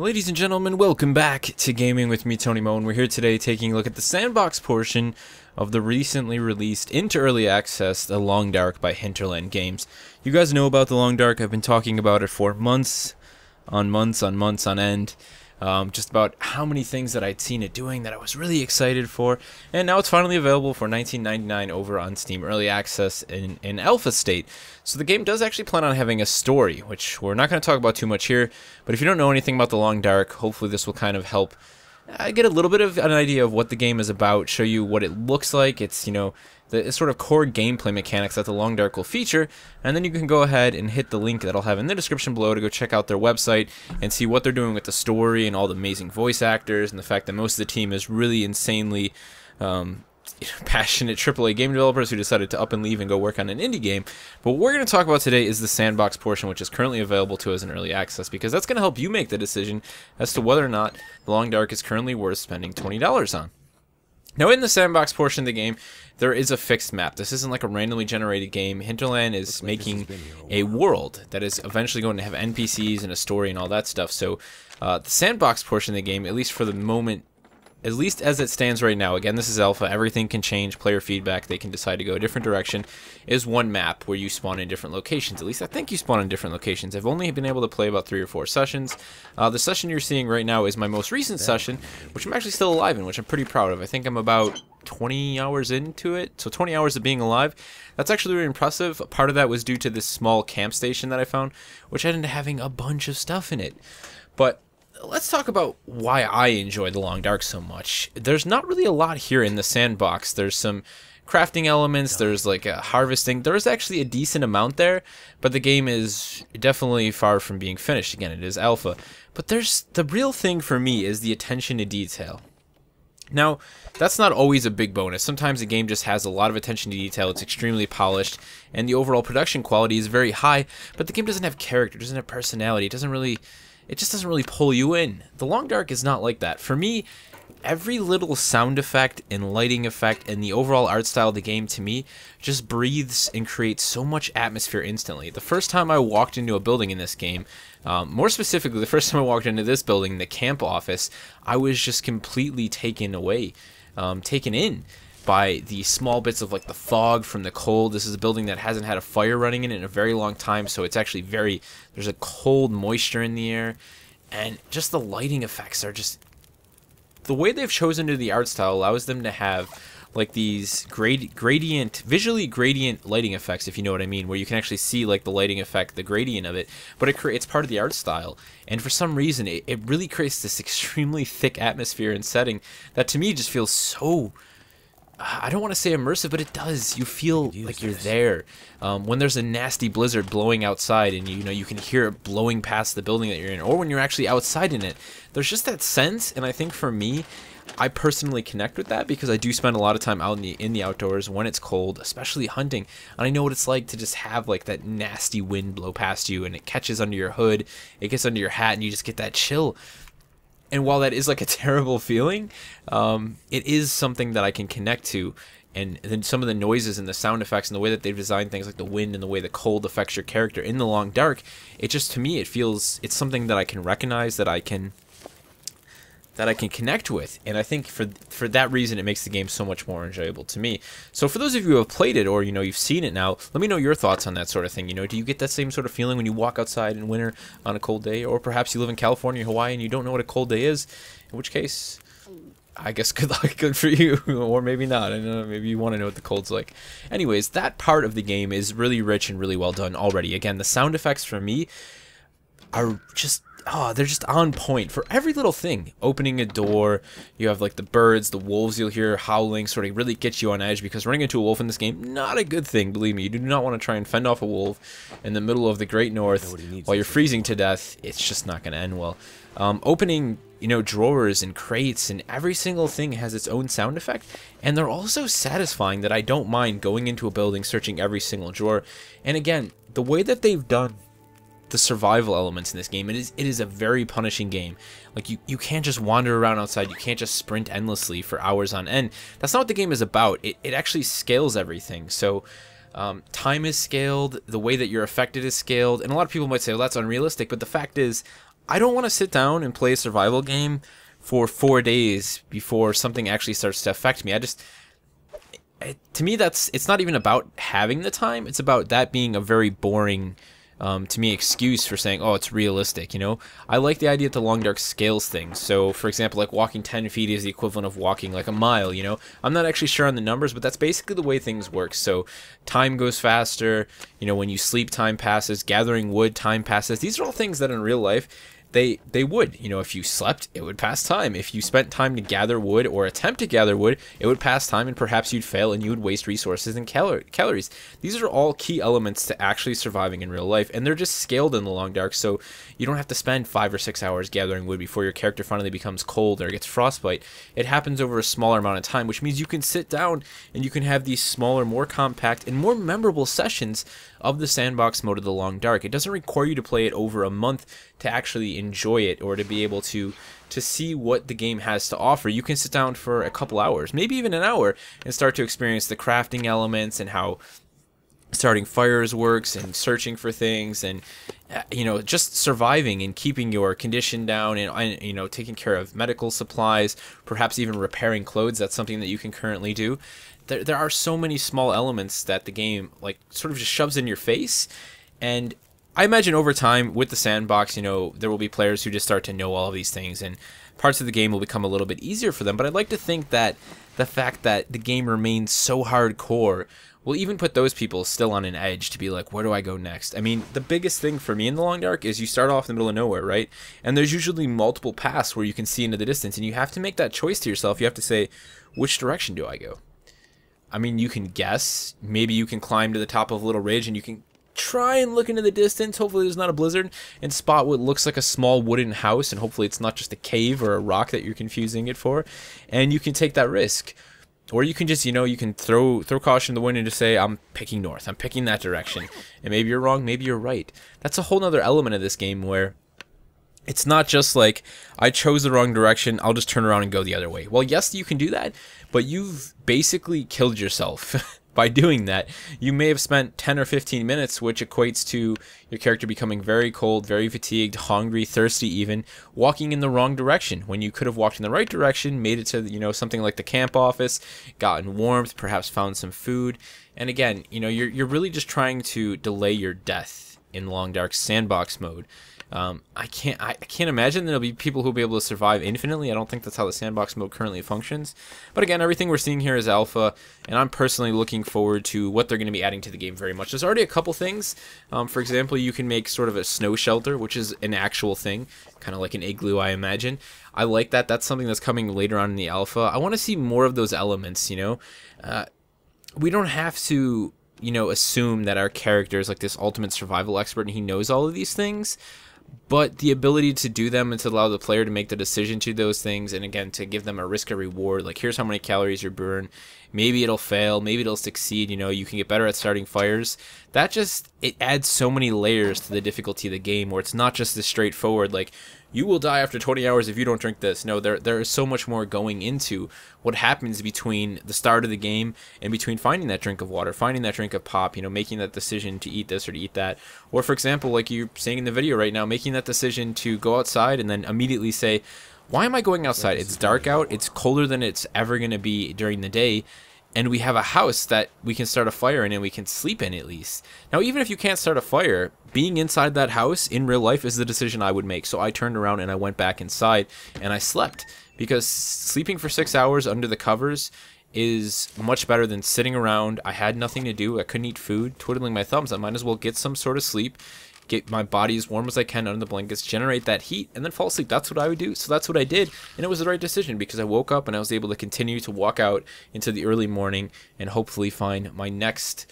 Ladies and gentlemen, welcome back to Gaming with me, Tony Mo, and we're here today taking a look at the Sandbox portion of the recently released into early access The Long Dark by Hinterland Games. You guys know about The Long Dark. I've been talking about it for months on end. Just about how many things that I'd seen it doing that I was really excited for, and now it's finally available for $19.99 over on Steam Early Access in alpha state. So the game does actually plan on having a story, which we're not going to talk about too much here, but if you don't know anything about The Long Dark, hopefully this will kind of help get a little bit of an idea of what the game is about, show you what it looks like. It's, you know, the sort of core gameplay mechanics that The Long Dark will feature, and then you can go ahead and hit the link that I'll have in the description below to go check out their website and see what they're doing with the story and all the amazing voice actors and the fact that most of the team is really insanely passionate AAA game developers who decided to up and leave and go work on an indie game. But what we're going to talk about today is the Sandbox portion, which is currently available to us in early access, because that's going to help you make the decision as to whether or not The Long Dark is currently worth spending $20 on. Now, in the Sandbox portion of the game, there is a fixed map. This isn't like a randomly generated game. Hinterland is making a world that is eventually going to have NPCs and a story and all that stuff. So the Sandbox portion of the game, at least for the moment, at least as it stands right now, again, this is alpha, everything can change, player feedback, they can decide to go a different direction, is one map where you spawn in different locations. At least I think you spawn in different locations. I've only been able to play about 3 or 4 sessions. The session you're seeing right now is my most recent session, which I'm actually still alive in, which I'm pretty proud of. I think I'm about 20 hours into it, so 20 hours of being alive. That's actually really impressive. Part of that was due to this small camp station that I found, which ended up having a bunch of stuff in it. But let's talk about why I enjoy The Long Dark so much. There's not really a lot here in the Sandbox. There's some crafting elements, there's like a harvesting. There's actually a decent amount there, but the game is definitely far from being finished. Again, it is alpha. But there's the real thing for me is the attention to detail. Now, that's not always a big bonus. Sometimes a game just has a lot of attention to detail, it's extremely polished, and the overall production quality is very high, but the game doesn't have character, doesn't have personality, it just doesn't really pull you in. The Long Dark is not like that. For me, every little sound effect and lighting effect and the overall art style of the game, to me, just breathes and creates so much atmosphere instantly. The first time I walked into a building in this game, more specifically, the first time I walked into this building, the camp office, I was just completely taken in by the small bits of like the fog from the cold. This is a building that hasn't had a fire running in it in a very long time, so it's actually there's a cold moisture in the air, and just the lighting effects are just, the way they've chosen to do the art style allows them to have like these visually gradient lighting effects, if you know what I mean, where you can actually see like the lighting effect, the gradient of it, but it's part of the art style, and for some reason it really creates this extremely thick atmosphere and setting that to me just feels so, I don't want to say immersive, but it does. You feel like you're there. When there's a nasty blizzard blowing outside and you can hear it blowing past the building that you're in, or when you're actually outside in it, there's just that sense, and I think for me, I personally connect with that because I do spend a lot of time out in the outdoors when it's cold, especially hunting, and I know what it's like to just have like that nasty wind blow past you and it catches under your hood, it gets under your hat, and you just get that chill. And while that is like a terrible feeling, it is something that I can connect to. And then some of the noises and the sound effects and the way that they've designed things like the wind and the way the cold affects your character in The Long Dark, it just, to me, it's something that I can recognize, that I can connect with, and I think for that reason it makes the game so much more enjoyable to me. So for those of you who have played it, or you've seen it now, let me know your thoughts on that sort of thing. Do you get that same sort of feeling when you walk outside in winter on a cold day, or perhaps you live in California or Hawaii and you don't know what a cold day is, in which case, I guess good luck, good for you, or maybe not. I don't know, maybe you want to know what the cold's like. Anyways, that part of the game is really rich and really well done already. Again, the sound effects for me are just, they're just on point for every little thing. Opening a door, you have like the birds, the wolves you'll hear howling, sort of really gets you on edge, because running into a wolf in this game, not a good thing, believe me. You do not want to try and fend off a wolf in the middle of the Great North while you're freezing to death. It's just not going to end well. Opening, drawers and crates, and every single thing has its own sound effect, and they're also satisfying that I don't mind going into a building, searching every single drawer. And again, the way that they've done the survival elements in this game, it is a very punishing game. Like you can't just wander around outside, you can't just sprint endlessly for hours on end. That's not what the game is about. It actually scales everything. So time is scaled, the way that you're affected is scaled, and a lot of people might say, well, that's unrealistic, but the fact is, I don't want to sit down and play a survival game for 4 days before something actually starts to affect me. To me, it's not even about having the time. It's about that being a very boring, to me, excuse for saying, oh, it's realistic, you know? I like the idea that the Long Dark scales things. So, for example, like walking 10 feet is the equivalent of walking like a mile, you know? I'm not actually sure on the numbers, but that's basically the way things work. So, time goes faster, you know, when you sleep, time passes, gathering wood, time passes. These are all things that in real life, they would, you know, if you slept, it would pass time. If you spent time to gather wood or attempt to gather wood, it would pass time, and perhaps you'd fail and you would waste resources and calories. These are all key elements to actually surviving in real life, and they're just scaled in the Long Dark, so you don't have to spend 5 or 6 hours gathering wood before your character finally becomes cold or gets frostbite. It happens over a smaller amount of time, which means you can sit down and you can have these smaller, more compact, and more memorable sessions of the sandbox mode of the Long Dark. It doesn't require you to play it over a month to actually enjoy it or to be able to see what the game has to offer. You can sit down for a couple hours, maybe even an hour, and start to experience the crafting elements and how starting fires works and searching for things and you know, just surviving and keeping your condition down and you know, taking care of medical supplies, perhaps even repairing clothes. That's something that you can currently do. There are so many small elements that the game like sort of just shoves in your face, and I imagine over time with the sandbox, you know, there will be players who just start to know all of these things and parts of the game will become a little bit easier for them. But I'd like to think that the fact that the game remains so hardcore will even put those people still on an edge to be like, where do I go next? I mean, the biggest thing for me in the Long Dark is you start off in the middle of nowhere, right? And there's usually multiple paths where you can see into the distance, and you have to make that choice to yourself. You have to say, which direction do I go? I mean, you can guess. Maybe you can climb to the top of a little ridge and you can try and look into the distance. Hopefully there's not a blizzard, and spot what looks like a small wooden house, and hopefully it's not just a cave or a rock that you're confusing it for, and you can take that risk. Or you can just, you know, you can throw caution to the wind and just say, I'm picking north, I'm picking that direction. And maybe you're wrong, maybe you're right. That's a whole nother element of this game where it's not just like, I chose the wrong direction, I'll just turn around and go the other way. Well, yes, you can do that, but you've basically killed yourself by doing that. You may have spent 10 or 15 minutes, which equates to your character becoming very cold, very fatigued, hungry, thirsty even, walking in the wrong direction when you could have walked in the right direction, made it to, you know, something like the camp office, gotten warmth, perhaps found some food. And again, you know, you're really just trying to delay your death in Long Dark sandbox mode. I can't imagine there'll be people who'll be able to survive infinitely. I don't think that's how the sandbox mode currently functions. But again, everything we're seeing here is alpha, and I'm personally looking forward to what they're going to be adding to the game very much. There's already a couple things. For example, you can make sort of a snow shelter, which is an actual thing, kind of like an igloo, I imagine. I like that. That's something that's coming later on in the alpha. I want to see more of those elements, you know. We don't have to, you know, assume that our character is like this ultimate survival expert and he knows all of these things. But the ability to do them and to allow the player to make the decision to those things, and again, to give them a risk or reward, like here's how many calories you burn, maybe it'll fail, maybe it'll succeed, you know, you can get better at starting fires. That just, it adds so many layers to the difficulty of the game, where it's not just this straightforward, like, you will die after 20 hours if you don't drink this. No, there is so much more going into what happens between the start of the game and between finding that drink of water, finding that drink of pop, you know, making that decision to eat this or to eat that. Or, for example, like you're saying in the video right now, making that decision to go outside and then immediately say, why am I going outside? It's dark out, it's colder than it's ever going to be during the day, and we have a house that we can start a fire in and we can sleep in at least. Now, even if you can't start a fire, being inside that house in real life is the decision I would make. So I turned around and I went back inside and I slept, because sleeping for 6 hours under the covers is much better than sitting around. I had nothing to do. I couldn't eat food, twiddling my thumbs. I might as well get some sort of sleep, get my body as warm as I can under the blankets, generate that heat, and then fall asleep. That's what I would do. So that's what I did, and it was the right decision, because I woke up and I was able to continue to walk out into the early morning and hopefully find my next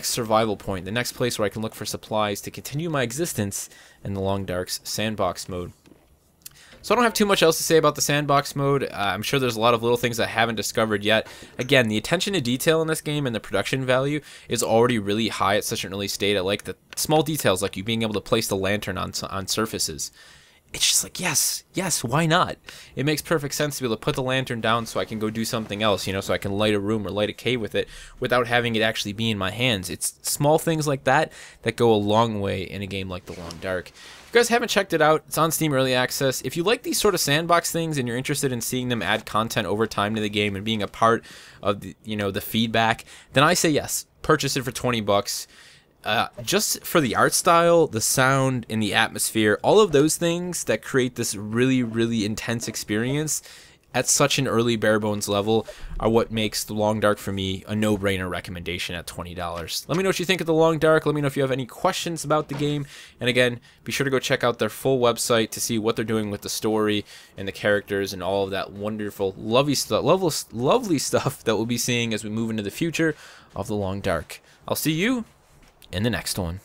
survival point, the next place where I can look for supplies to continue my existence in the Long Dark's sandbox mode. So I don't have too much else to say about the sandbox mode. I'm sure there's a lot of little things I haven't discovered yet. Again, the attention to detail in this game and the production value is already really high at such an early state. I like the small details, like you being able to place the lantern on surfaces. it's just like, yes, why not? It makes perfect sense to be able to put the lantern down so I can go do something else, you know, so I can light a room or light a cave with it without having it actually be in my hands. It's small things like that that go a long way in a game like The Long Dark. If you guys haven't checked it out, it's on Steam Early Access. If you like these sort of sandbox things and you're interested in seeing them add content over time to the game and being a part of the, you know, the feedback, then I say yes, purchase it for 20 bucks. Just for the art style, the sound, and the atmosphere, all of those things that create this really, really intense experience at such an early bare bones level are what makes The Long Dark for me a no-brainer recommendation at $20. Let me know what you think of The Long Dark. Let me know if you have any questions about the game. And again, be sure to go check out their full website to see what they're doing with the story and the characters and all of that wonderful, lovely stuff that we'll be seeing as we move into the future of The Long Dark. I'll see you in the next one.